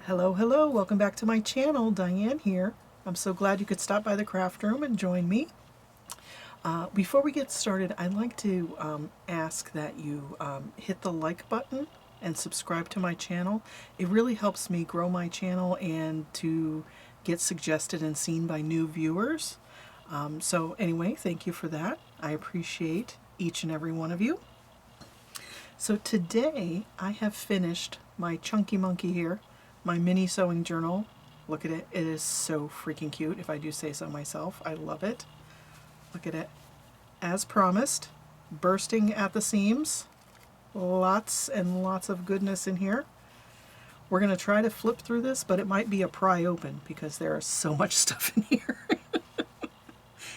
Hello, hello, welcome back to my channel. Diane here. I'm so glad you could stop by the craft room and join me. Before we get started, I'd like to ask that you hit the like button and subscribe to my channel. It really helps me grow my channel and to get suggested and seen by new viewers. So anyway, thank you for that. I appreciate each and every one of you. So today I have finished my Chunky Monkey here, my mini sewing journal. Look at it. It is so freaking cute, if I do say so myself. I love it. Look at it. As promised, bursting at the seams. Lots and lots of goodness in here. We're going to try to flip through this, but it might be a pry open because there is so much stuff in here.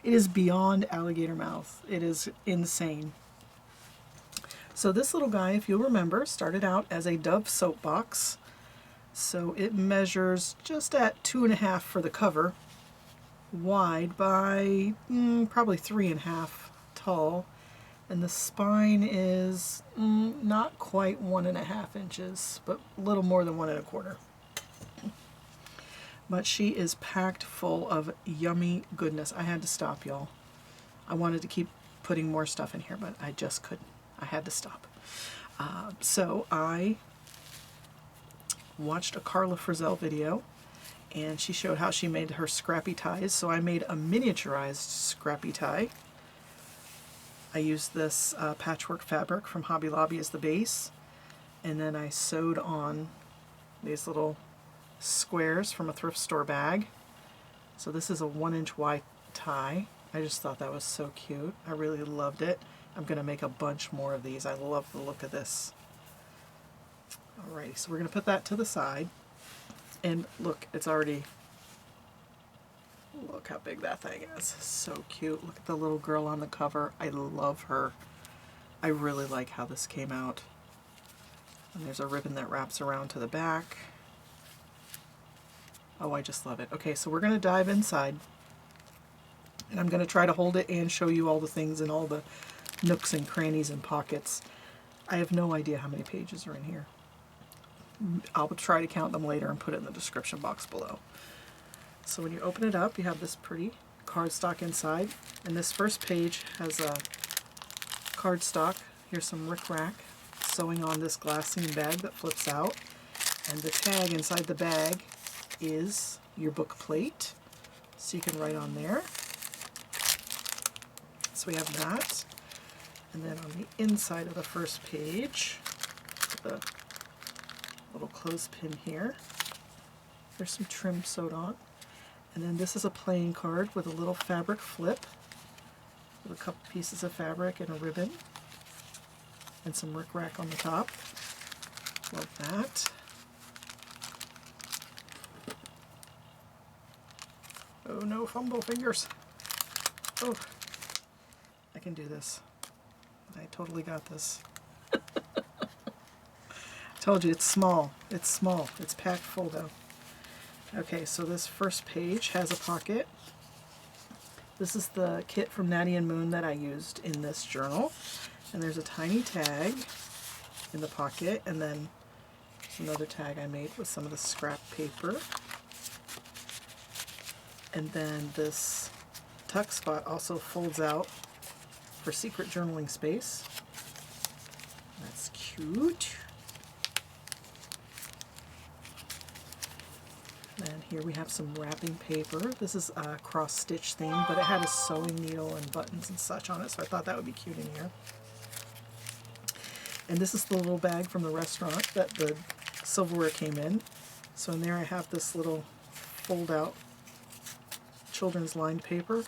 It is beyond alligator mouth. It is insane. So this little guy, if you'll remember, started out as a Dove soap box. So it measures just at 2.5 for the cover, wide by probably 3.5 tall, and the spine is not quite 1.5 inches, but a little more than 1.25. But she is packed full of yummy goodness. I had to stop, y'all. I wanted to keep putting more stuff in here, but I just couldn't. I had to stop. So I watched a Carla Frizzell video, and she showed how she made her scrappy ties. So I made a miniaturized scrappy tie. I used this patchwork fabric from Hobby Lobby as the base, and then I sewed on these little squares from a thrift store bag. So this is a 1-inch wide tie. I just thought that was so cute. I really loved it. I'm going to make a bunch more of these. I love the look of this. Alrighty, so we're going to put that to the side. And look, it's already, look how big that thing is. So cute. Look at the little girl on the cover. I love her. I really like how this came out. And there's a ribbon that wraps around to the back. Oh, I just love it. Okay, so we're going to dive inside. And I'm going to try to hold it and show you all the things and all the nooks and crannies and pockets. I have no idea how many pages are in here. I'll try to count them later and put it in the description box below. So when you open it up, you have this pretty cardstock inside, and this first page has a cardstock. Here's some rickrack sewing on this glassine bag that flips out, and the tag inside the bag is your book plate, so you can write on there. So we have that. And then on the inside of the first page, the little clothespin here, there's some trim sewed on. And then this is a playing card with a little fabric flip, with a couple pieces of fabric and a ribbon, and some rickrack on the top. Love that. Oh no, fumble fingers. Oh, I can do this. I totally got this. Told you, it's small. It's small. It's packed full though. Okay, so this first page has a pocket. This is the kit from Natty and Moon that I used in this journal. And there's a tiny tag in the pocket, and then another tag I made with some of the scrap paper. And then this tuck spot also folds out for secret journaling space. That's cute. And here we have some wrapping paper. This is a cross-stitch theme, but it had a sewing needle and buttons and such on it, so I thought that would be cute in here. And this is the little bag from the restaurant that the silverware came in. So in there I have this little fold-out children's lined paper.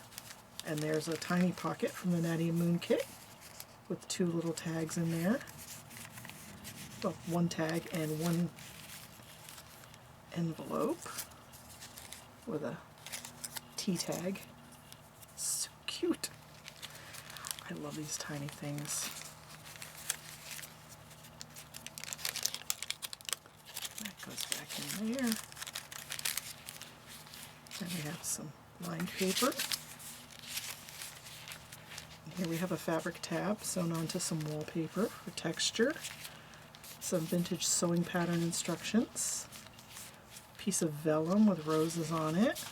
And there's a tiny pocket from the Natty and Moon kit with 2 little tags in there. Well, 1 tag and 1 envelope with a T tag. So cute. I love these tiny things. That goes back in there. And we have some lined paper. Here we have a fabric tab sewn onto some wallpaper for texture, some vintage sewing pattern instructions, piece of vellum with roses on it.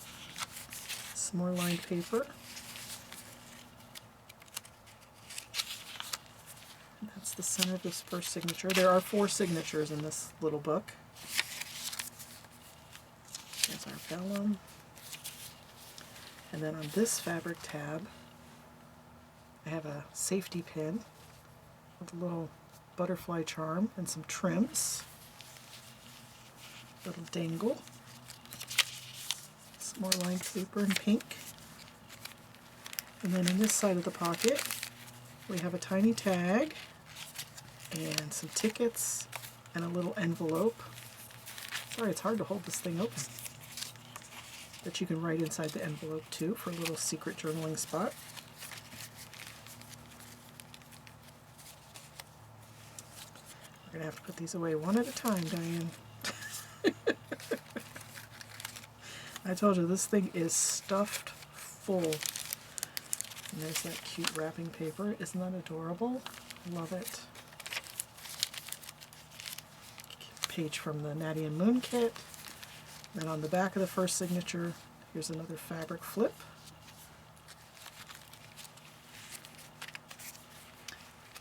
Some more lined paper. And that's the center of this first signature. There are 4 signatures in this little book. There's our vellum. And then on this fabric tab, I have a safety pin with a little butterfly charm and some trims. Little dangle. Some more lined paper in pink. And then in this side of the pocket, we have a tiny tag and some tickets and a little envelope. Sorry, it's hard to hold this thing open. That you can write inside the envelope too for a little secret journaling spot. We're going to have to put these away one at a time, Diane. I told you, this thing is stuffed full. And there's that cute wrapping paper. Isn't that adorable? Love it. Page from the Dianne Moon kit. Then on the back of the first signature, here's another fabric flip.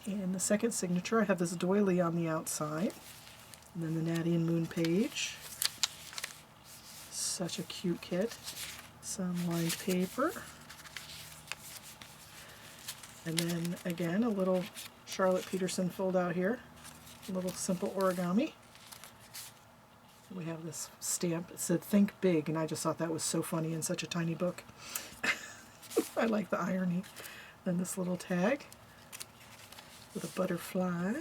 And the second signature, I have this doily on the outside. And then the Dianne Moon page. Such a cute kit. Some lined paper. And then again, a little Charlotte Peterson fold out here. A little simple origami. We have this stamp. It said "Think Big," and I just thought that was so funny in such a tiny book. I like the irony. Then this little tag with a butterfly.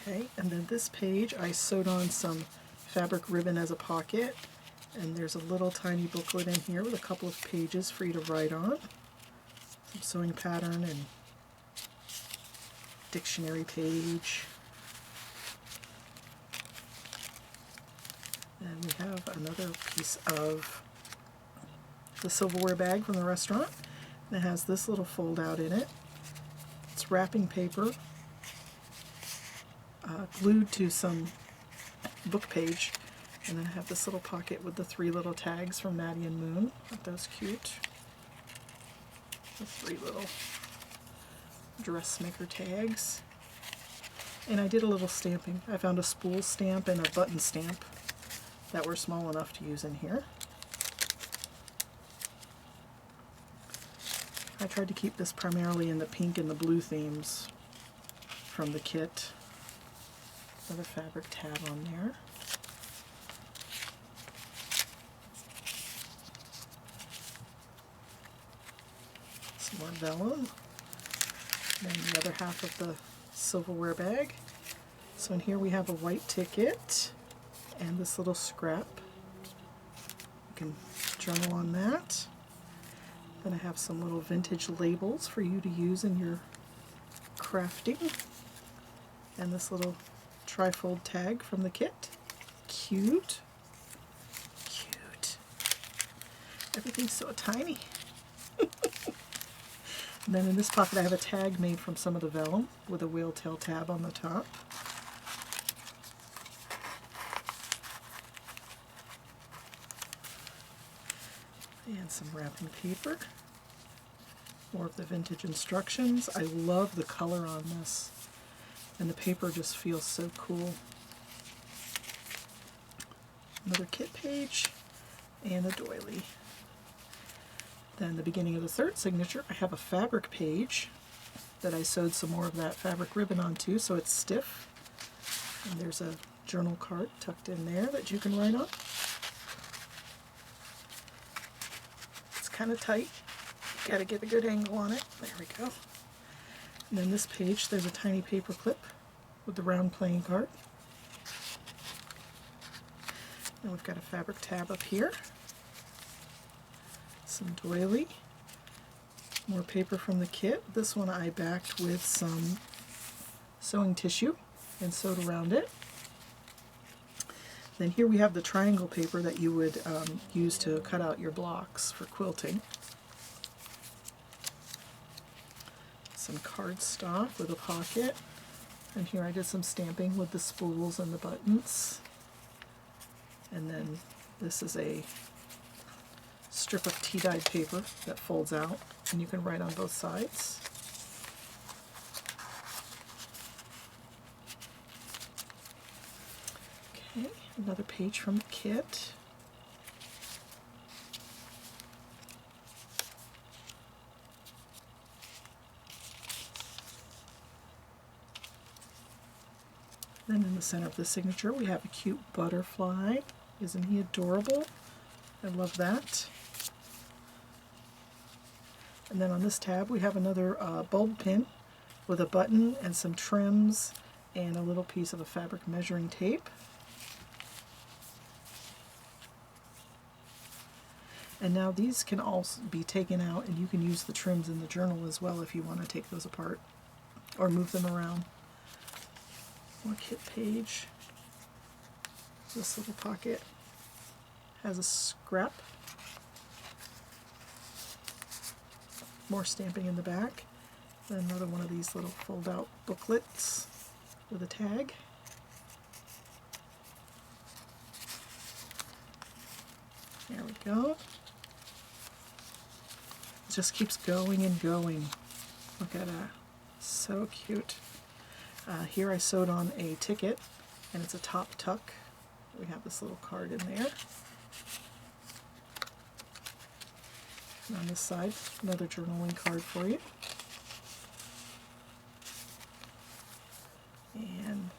Okay, and then this page I sewed on some fabric ribbon as a pocket, and there's a little tiny booklet in here with a couple of pages for you to write on. Some sewing pattern and dictionary page. And we have another piece of the silverware bag from the restaurant. And it has this little fold out in it. It's wrapping paper glued to some book page. And then I have this little pocket with the 3 little tags from Dianne Moon. Aren't those cute? The 3 little dressmaker tags. And I did a little stamping. I found a spool stamp and a button stamp that were small enough to use in here. I tried to keep this primarily in the pink and the blue themes from the kit. Another fabric tab on there. Some more vellum. And then the other half of the silverware bag. So in here we have a white ticket and this little scrap. You can journal on that. Then I have some little vintage labels for you to use in your crafting. And this little trifold tag from the kit. Cute. Cute. Everything's so tiny. And then in this pocket I have a tag made from some of the vellum with a whale tail tab on the top. And some wrapping paper. More of the vintage instructions. I love the color on this. And the paper just feels so cool. Another kit page and a doily. Then the beginning of the third signature, I have a fabric page that I sewed some more of that fabric ribbon onto so it's stiff. And there's a journal card tucked in there that you can write on. It's kind of tight. You gotta get a good angle on it. There we go. And then this page, there's a tiny paper clip with the round playing card. And we've got a fabric tab up here. Some doily. More paper from the kit. This one I backed with some sewing tissue and sewed around it. Then here we have the triangle paper that you would use to cut out your blocks for quilting. some cardstock with a pocket. And here I did some stamping with the spools and the buttons. And then this is a strip of tea-dyed paper that folds out, and you can write on both sides. Okay, another page from the kit. Then in the center of the signature we have a cute butterfly. Isn't he adorable? I love that. And then on this tab we have another bulb pin with a button and some trims and a little piece of a fabric measuring tape. And now these can also be taken out, and you can use the trims in the journal as well if you want to take those apart or move them around. More kit page. This little pocket has a scrap. More stamping in the back. And another one of these little fold-out booklets with a tag. There we go. It just keeps going and going. Look at that. So cute. Here I sewed on a ticket, and it's a top tuck. We have this little card in there. And on this side, another journaling card for you. And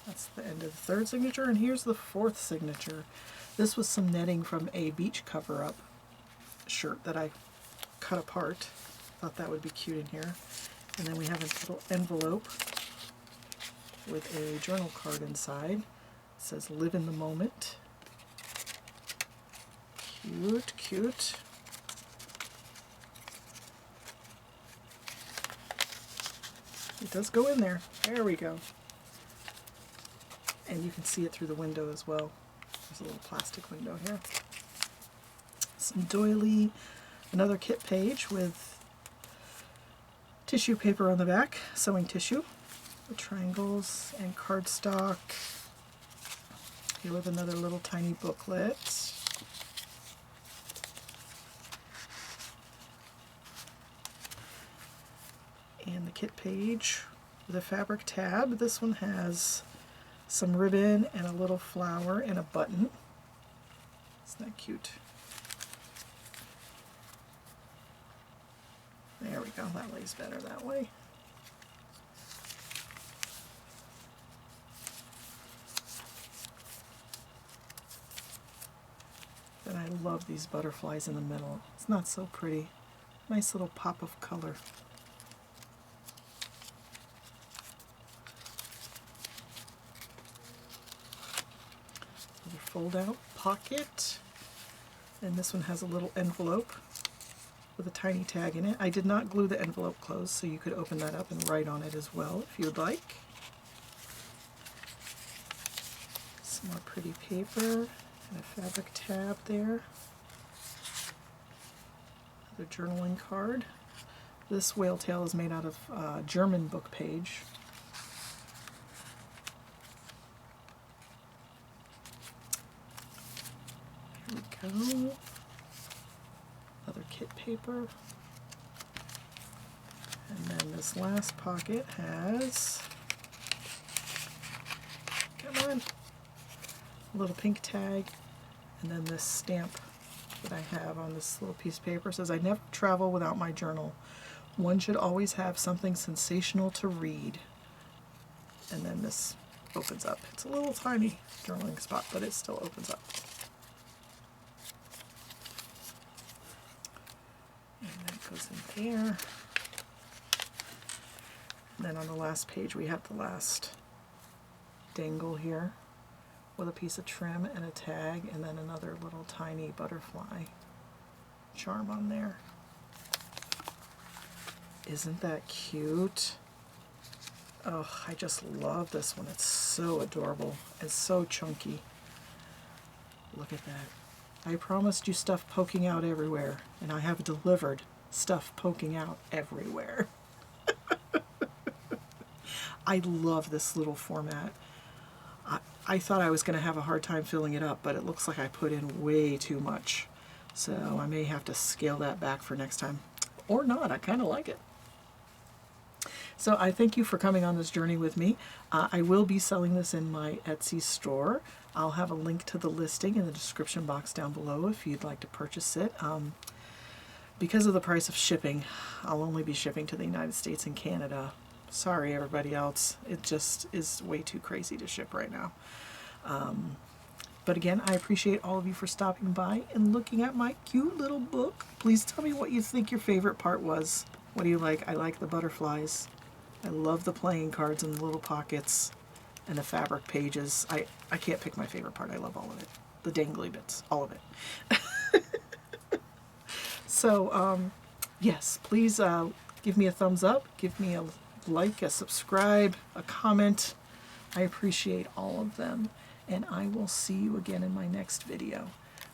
that's the end of the third signature, and here's the fourth signature. This was some netting from a beach cover-up shirt that I cut apart. Thought that would be cute in here. And then we have a little envelope with a journal card inside. It says "Live in the Moment." Cute, cute. It does go in there. There we go. And you can see it through the window as well. There's a little plastic window here. Some doily, another kit page with tissue paper on the back, sewing tissue, the triangles and cardstock. Here with another little tiny booklet. And the kit page with a fabric tab. This one has some ribbon and a little flower and a button. Isn't that cute? There we go, that lays better that way. And I love these butterflies in the middle. It's not so pretty. Nice little pop of color. Another fold-out pocket. And this one has a little envelope with a tiny tag in it. I did not glue the envelope closed, so you could open that up and write on it as well if you would like. Some more pretty paper and a fabric tab there. Another journaling card. This whale tail is made out of German book page. Here we go. Another kit paper. And then this last pocket has, come on, a little pink tag, and then this stamp that I have on this little piece of paper says, "I never travel without my journal. One should always have something sensational to read." And then this opens up. It's a little tiny journaling spot, but it still opens up. And that goes in there. And then on the last page we have the last dangle here with a piece of trim and a tag, and then another little tiny butterfly charm on there. Isn't that cute? Oh, I just love this one. It's so adorable. It's so chunky. Look at that. I promised you stuff poking out everywhere, and I have delivered stuff poking out everywhere. I love this little format. I thought I was going to have a hard time filling it up, but it looks like I put in way too much. So I may have to scale that back for next time. Or not, I kind of like it. So I thank you for coming on this journey with me. I will be selling this in my Etsy store. I'll have a link to the listing in the description box down below if you'd like to purchase it. Because of the price of shipping, I'll only be shipping to the United States and Canada. Sorry, everybody else. It just is way too crazy to ship right now. But again, I appreciate all of you for stopping by and looking at my cute little book. Please tell me what you think your favorite part was. What do you like? I like the butterflies. I love the playing cards and the little pockets and the fabric pages. I can't pick my favorite part. I love all of it. The dangly bits, all of it. So, yes, please give me a thumbs up, give me a like, a subscribe, a comment. I appreciate all of them. And I will see you again in my next video.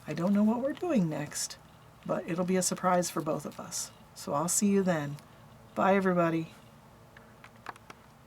I don't know what we're doing next, but it'll be a surprise for both of us. So I'll see you then. Bye, everybody.